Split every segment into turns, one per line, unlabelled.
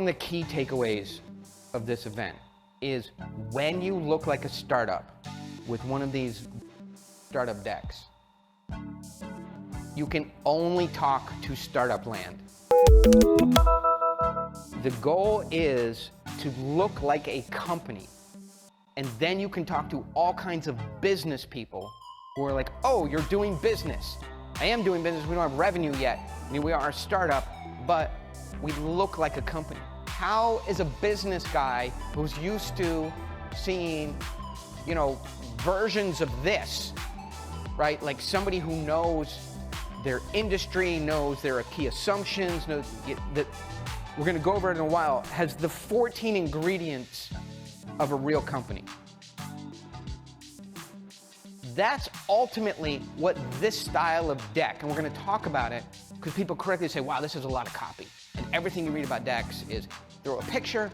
one of the key takeaways of this event is when you look like a startup with one of these startup decks, you can only talk to startup land. The goal is to look like a company, and then you can talk to all kinds of business people who are like, oh, you're doing business. I am doing business, we don't have revenue yet. I mean, we are a startup, but we look like a company. How is a business guy who's used to seeing, versions of this, right? Like somebody who knows their industry, knows their key assumptions, knows that we're gonna go over it in a while, has the 14 ingredients of a real company. That's ultimately what this style of deck, and we're gonna talk about it, because people correctly say, wow, this is a lot of copy. And everything you read about decks is throw a picture,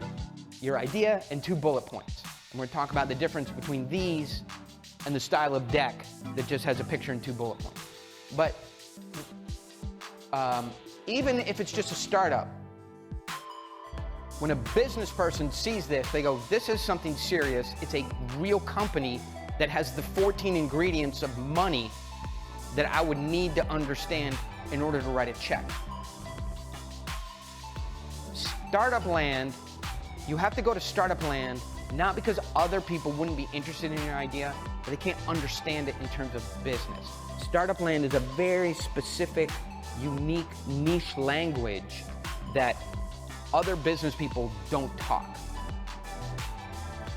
your idea, and 2 bullet points. And we're gonna talk about the difference between these and the style of deck that just has a picture and 2 bullet points. But even if it's just a startup, when a business person sees this, they go, this is something serious. It's a real company that has the 14 ingredients of money that I would need to understand in order to write a check. Startup land, you have to go to startup land, not because other people wouldn't be interested in your idea, but they can't understand it in terms of business. Startup land is a very specific, unique, niche language that other business people don't talk.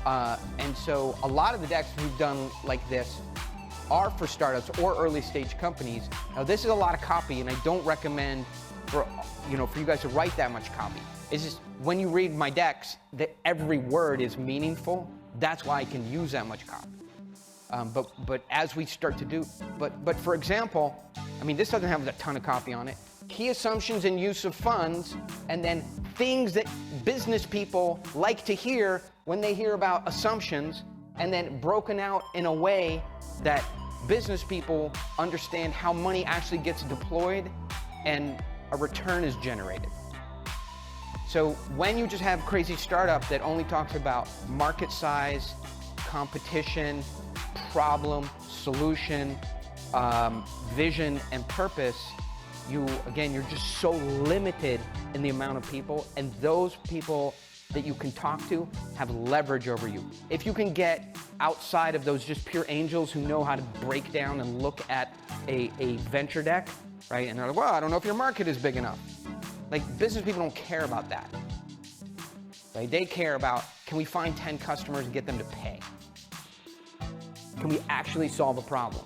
And so a lot of the decks we've done like this are for startups or early stage companies. Now this is a lot of copy, and I don't recommend for you guys to write that much copy. It's just when you read my decks that every word is meaningful. That's why I can use that much copy. But as we start to do, but for example, I mean, this doesn't have a ton of copy on it. Key assumptions and use of funds, and then things that business people like to hear when they hear about assumptions, and then broken out in a way that business people understand how money actually gets deployed and a return is generated. So when you just have crazy startup that only talks about market size, competition, problem, solution, vision, and purpose, you're just so limited in the amount of people, and those people that you can talk to have leverage over you. If you can get outside of those just pure angels who know how to break down and look at a venture deck, right? And they're like, well, I don't know if your market is big enough. Like, business people don't care about that, right? They care about, can we find 10 customers and get them to pay? Can we actually solve a problem?